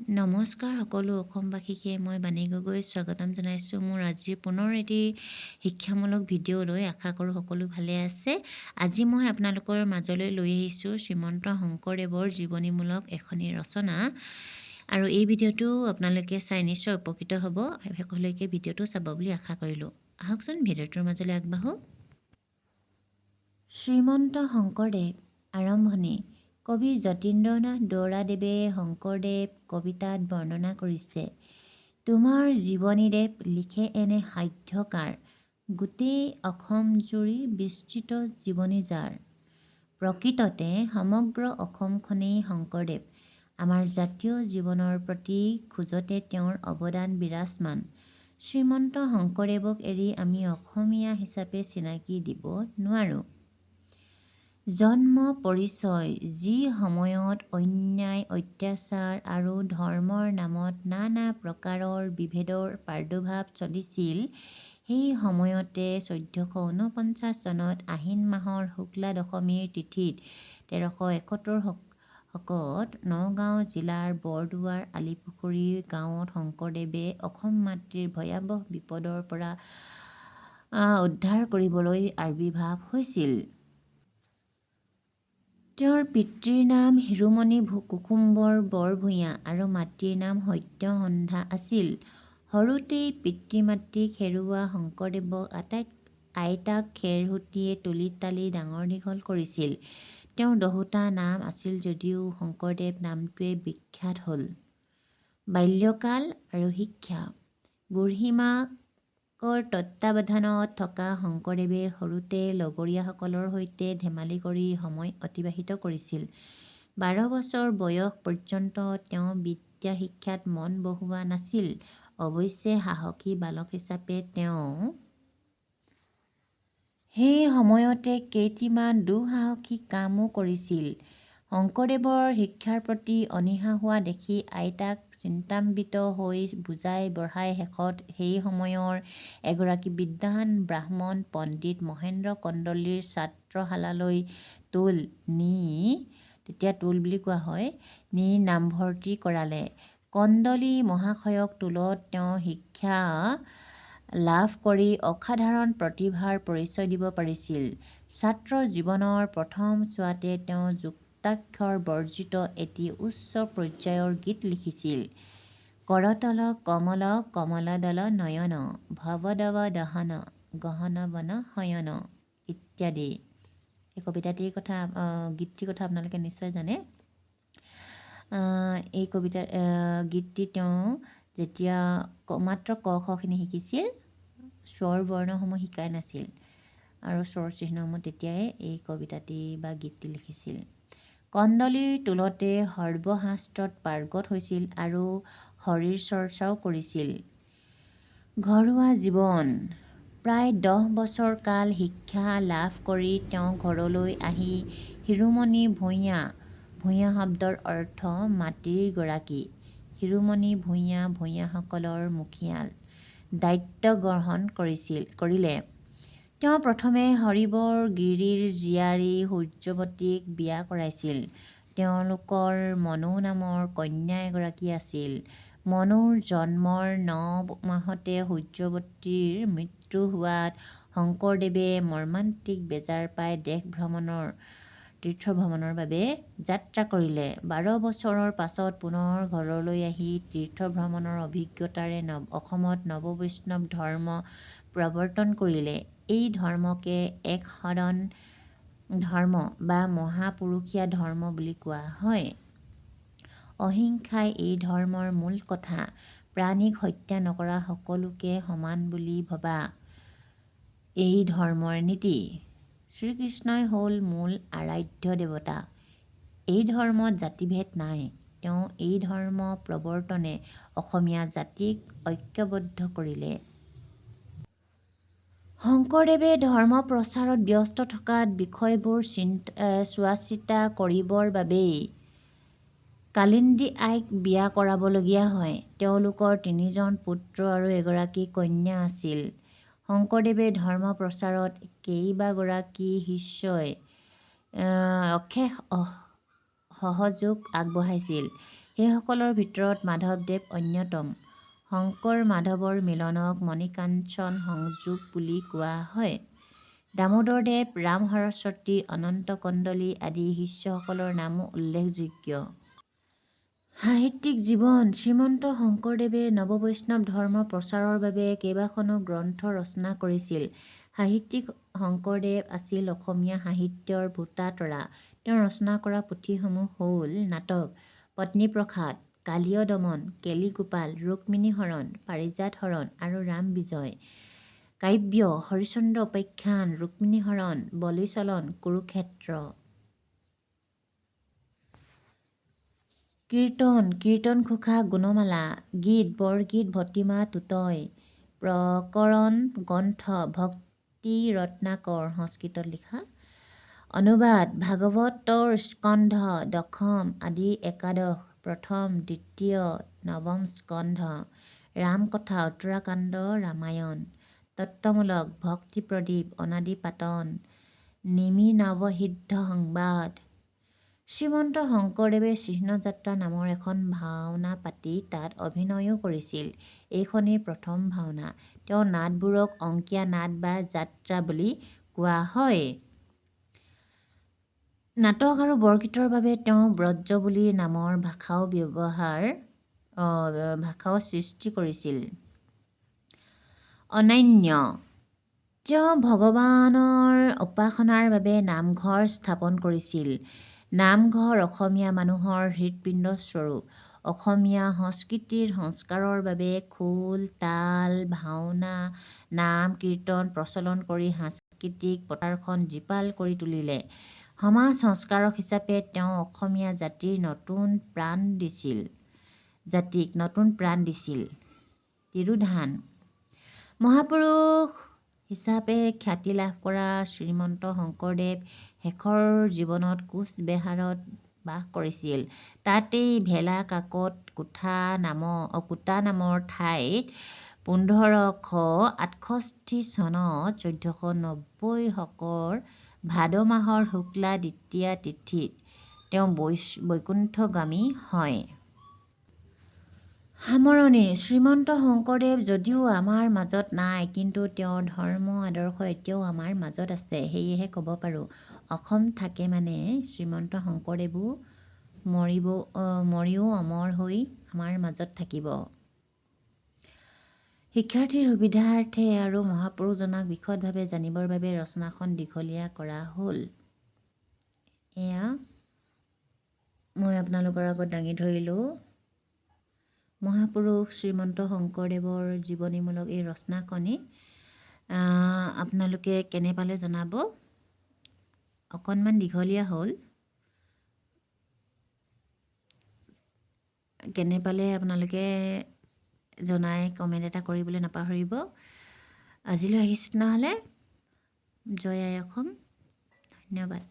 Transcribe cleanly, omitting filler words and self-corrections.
নমস্কাৰ সকলো অসমবাসীকে মই বাণী গগৈ স্বাগতম জনাইছোঁ মোৰ আজিৰ পুনৰ এটি শিক্ষামূলক ভিডিঅ'লৈ। আশা কৰোঁ সকলো ভালে আছে। আজি মই আপোনালোকৰ মাজলৈ লৈ আহিছোঁ শ্ৰীমন্ত শংকৰদেৱৰ জীৱনীমূলক এখনি ৰচনা, আৰু এই ভিডিঅ'টো আপোনালোকে চাই নিশ্চয় উপকৃত হ'ব। শেষলৈকে ভিডিঅ'টো চাব বুলি আশা কৰিলোঁ। আহকচোন ভিডিঅ'টোৰ মাজলৈ আগবাঢ়োঁ। শ্ৰীমন্ত শংকৰদেৱ। আৰম্ভণি। কবি যতীন্দ্ৰনাথ দুৱৰাদেৱে শংকৰদেৱ কবিতাত বৰ্ণনা কৰিছে, তোমাৰ জীৱনীদেৱ লিখে এনে সাধ্যকাৰ, গোটেই অসম জুৰি বিস্তৃত জীৱনী যাৰ। প্ৰকৃততে সমগ্ৰ অসমখনেই শংকৰদেৱ। আমাৰ জাতীয় জীৱনৰ প্ৰতি খোজতে তেওঁৰ অৱদান বিৰাজমান। শ্ৰীমন্ত শংকৰদেৱক এৰি আমি অসমীয়া হিচাপে চিনাকি দিব নোৱাৰোঁ। জন্ম পৰিচয়। যি সময়ত অন্যায় অত্যাচাৰ আৰু ধৰ্মৰ নামত নানা প্ৰকাৰৰ বিভেদৰ প্ৰাদুৰ্ভাৱ চলিছিল, সেই সময়তে ১৪৪৯ চনত আহিন মাহৰ শুক্লা দশমীৰ তিথিত ১৩৭১ শকত নগাঁও জিলাৰ বৰদুৱাৰ আলিপুখুৰী গাঁৱত শংকৰদেৱে অসম মাতৃৰ ভয়াৱহ বিপদৰ পৰা উদ্ধাৰ কৰিবলৈ আৱিৰ্ভাৱ হৈছিল। তেওঁৰ পিতৃৰ নাম শিৰোমণি কুসুম্বৰ বৰভূঞা আৰু মাতৃৰ নাম সত্যসন্ধা আছিল। সৰুতেই পিতৃ-মাতৃক হেৰুওৱা শংকৰদেৱক আইতাক খেৰসুঁতীয়ে তুলি তালি ডাঙৰ দীঘল কৰিছিল। তেওঁৰ ১০টা নাম আছিল যদিও শংকৰদেৱ নামটোৱে বিখ্যাত হ'ল। বাল্যকাল আৰু শিক্ষা। বুঢ়ীমাকৰ তত্বাৱধানত থকা শংকৰদেৱে সৰুতে লগৰীয়াসকলৰ সৈতে ধেমালি কৰি সময় অতিবাহিত কৰিছিল। ১২ বছৰ বয়স পৰ্যন্ত তেওঁ বিদ্যা শিক্ষাত মন বহোৱা নাছিল। অৱশ্যে সাহসী বালক হিচাপে তেওঁ সেই সময়তে কেইটিমান দুঃসাহসিক কামো কৰিছিল। শংকৰদেৱৰ শিক্ষাৰ প্ৰতি অনীহা হোৱা দেখি আইতাক চিন্তান্বিত হৈ বুজাই বঢ়াই শেষত সেই সময়ৰ এগৰাকী বিদ্বান ব্ৰাহ্মণ পণ্ডিত মহেন্দ্ৰ কন্দলীৰ ছাত্ৰশালালৈ তেতিয়া টোল বুলি কোৱা হয়, নি নামভৰ্তি কৰালে। কন্দলী মহাশয়ক টোলত তেওঁ শিক্ষা লাভ কৰি অসাধাৰণ প্ৰতিভাৰ পৰিচয় দিব পাৰিছিল। ছাত্ৰ জীৱনৰ প্ৰথম ছোৱাতে তেওঁ যুক্তাক্ষৰ বৰ্জিত এটি উচ্চ পৰ্যায়ৰ গীত লিখিছিল। কৰতল কমল কমলদল নয়ন, ভৱদৱ দহন গহন বন শয়ন ইত্যাদি। এই কবিতাটিৰ কথা গীতটিৰ কথা আপোনালোকে নিশ্চয় জানে। এই গীতটি তেওঁ যেতিয়া মাত্ৰ ক খ খিনি শিকিছিল, স্বৰ বৰ্ণসমূহ শিকাই নাছিল, আৰু স্বৰ চিহ্নসমূহ তেতিয়াই এই কবিতাটি বা গীতটি লিখিছিল। কন্দলীৰ টোলতে সৰ্বশাস্ত্ৰত পাৰ্গত হৈছিল আৰু শৰীৰ চৰ্চাও কৰিছিল। ঘৰুৱা জীৱন। প্ৰায় 10 বছৰ কাল শিক্ষা লাভ কৰি তেওঁ ঘৰলৈ আহি শিৰোমণি ভূঞা, ভূঞা শব্দৰ অৰ্থ মাতৃৰ গৰাকী, শিৰোমণি ভূঞা ভূঞাসকলৰ মুখিয়াল দায়িত্ব গ্ৰহণ কৰিলে। তেওঁ প্ৰথমে হৰিবৰ গিৰিৰ জীয়াৰী সূৰ্যৱতীক বিয়া কৰাইছিল। তেওঁলোকৰ মনু নামৰ কন্যা এগৰাকী আছিল। মনুৰ জন্মৰ 9 মাহতে সূৰ্যৱতীৰ মৃত্যু হোৱাত শংকৰদেৱে মৰ্মান্তিক বেজাৰ পাই তীৰ্থভ্ৰমণৰ বাবে যাত্ৰা কৰিলে। 12 বছৰৰ পাছত পুনৰ ঘৰলৈ আহি তীৰ্থভ্ৰমণৰ অভিজ্ঞতাৰে অসমত নৱবৈষ্ণৱ ধৰ্ম প্ৰৱৰ্তন কৰিলে। এই ধৰ্মকে এক সদন ধৰ্ম বা মহাপুৰুষীয়া ধৰ্ম বুলি কোৱা হয়। অহিংসাই এই ধৰ্মৰ মূল কথা। প্ৰাণীক হত্যা নকৰা, সকলোকে সমান বুলি ভবা এই ধৰ্মৰ নীতি। শ্ৰীকৃষ্ণই হ'ল মূল আৰাধ্য দেৱতা। এই ধৰ্মত জাতিভেদ নাই। তেওঁ এই ধৰ্ম প্ৰৱৰ্তনে অসমীয়া জাতিক ঐক্যবদ্ধ কৰিলে। শংকৰদেৱে ধৰ্ম প্ৰচাৰত ব্যস্ত থকাত বিষয়বোৰ চোৱাচিতা কৰিবৰ বাবেই কালিন্দী আইক বিয়া কৰাবলগীয়া হয়। তেওঁলোকৰ 3জন পুত্ৰ আৰু এগৰাকী কন্যা আছিল। শংকৰদেৱে ধৰ্ম প্ৰচাৰত কেইবাগৰাকী শিষ্যই অশেষ সহযোগ আগবঢ়াইছিল। সেইসকলৰ ভিতৰত মাধৱদেৱ অন্যতম। শংকৰ মাধৱৰ মিলনক মণিকাঞ্চন সংযোগ বুলি কোৱা হয়। দামোদৰদেৱ, ৰাম সৰস্বতী, অনন্ত কণ্ডলী আদি শিষ্যসকলৰ নামো উল্লেখযোগ্য। সাহিত্যিক জীৱন: শ্ৰীমন্ত শংকৰদেৱে নৱবৈষ্ণৱ ধৰ্ম প্ৰচাৰৰ বাবে কেইবাখনো গ্ৰন্থ ৰচনা কৰিছিল। সাহিত্যিক শংকৰদেৱ আছিল অসমীয়া সাহিত্যৰ ভোটাতৰা। তেওঁ ৰচনা কৰা পুথিসমূহ হ'ল নাটক পত্নীপ্ৰসাদ, কালীয় দমন, কেলিগোপাল, ৰুক্মিণী হৰণ, পাৰিজাত হৰণ আৰু ৰাম বিজয়, কাব্য হৰিশ্চন্দ্ৰ উপাখ্যান, ৰুক্মিণী হৰণ, বলিচলন, কুৰুক্ষেত্ৰ। কীৰ্তন: কীৰ্তনঘোষা, গুণমালা, গীত, বৰগীত, ভটিমা, টুটই, প্ৰকৰণ গ্ৰন্থ, ভক্তি ৰত্নাকৰ সংস্কৃতত লিখা, অনুবাদ, ভাগৱতৰ স্কন্ধ দশম আদি একাদশ, প্ৰথম, দ্বিতীয়, নৱম স্কন্ধ, ৰামকথা, উত্তৰাকাণ্ড, ৰামায়ণ, তত্ত্বমূলক, ভক্তি প্ৰদীপ, অনাদি পাটন, নিমি নৱসিদ্ধ সংবাদ। শ্ৰীমন্ত শংকৰদেৱে চিহ্নযাত্ৰা নামৰ এখন ভাওনা পাতি তাত অভিনয়ো কৰিছিল। এইখনেই প্ৰথম ভাওনা। তেওঁৰ নাটবোৰক অংকীয়া নাট বা যাত্ৰা বুলি কোৱা হয়। নাটক আৰু বৰগীতৰ বাবে তেওঁ ব্ৰজ বুলি নামৰ ভাষাও সৃষ্টি কৰিছিল। অন্যান্য: তেওঁ ভগৱানৰ উপাসনাৰ বাবে নামঘৰ স্থাপন কৰিছিল। নামঘৰ অসমীয়া মানুহৰ হৃৎপিণ্ডস্বৰূপ। অসমীয়া সংস্কৃতিৰ সংস্কাৰৰ বাবে খোল, তাল, ভাওনা, নাম কীৰ্তন প্ৰচলন কৰি সাংস্কৃতিক পথাৰখন জীপাল কৰি তুলিলে। সমাজ সংস্কাৰক হিচাপে তেওঁ অসমীয়া জাতিক নতুন প্ৰাণ দিছিল। তিৰোধান: মহাপুৰুষ হিচাপে খ্যাতি লাভ কৰা শ্ৰীমন্ত শংকৰদেৱ শেষৰ জীৱনত কোচবেহাৰত বাস কৰিছিল। তাতেই ভেলাকাকত কোটা নামৰ ঠাইত 1568 চনত 1490 শকৰ ভাদ মাহৰ শুক্লা দ্বিতীয়া তিথিত তেওঁ বৈকুণ্ঠগামী হয়। সামৰণি: শ্ৰীমন্ত শংকৰদেৱ যদিও আমাৰ মাজত নাই, কিন্তু তেওঁৰ ধৰ্ম আদৰ্শ এতিয়াও আমাৰ মাজত আছে। সেয়েহে ক'ব পাৰোঁ, অসম থাকে মানে শ্ৰীমন্ত শংকৰদেৱো মৰিও অমৰ হৈ আমাৰ মাজত থাকিব। শিক্ষাৰ্থীৰ সুবিধাৰ্থে আৰু মহাপুৰুষজনাক বিশদভাৱে জানিবৰ বাবে ৰচনাখন দীঘলীয়া কৰা হ'ল। এয়া মই আপোনালোকৰ আগত দাঙি ধৰিলোঁ মহাপুৰুষ শ্ৰীমন্ত শংকৰদেৱৰ জীৱনীমূলক এই ৰচনাখনি। আপোনালোকে কেনে পালে জনাব। অকণমান দীঘলীয়া হ'ল। কেনে পালে আপোনালোকে জনাই কমেণ্ট এটা কৰিবলৈ নাপাহৰিব। আজিলৈ আহিছোঁ নহ'লে। জয় আই অসম। ধন্যবাদ।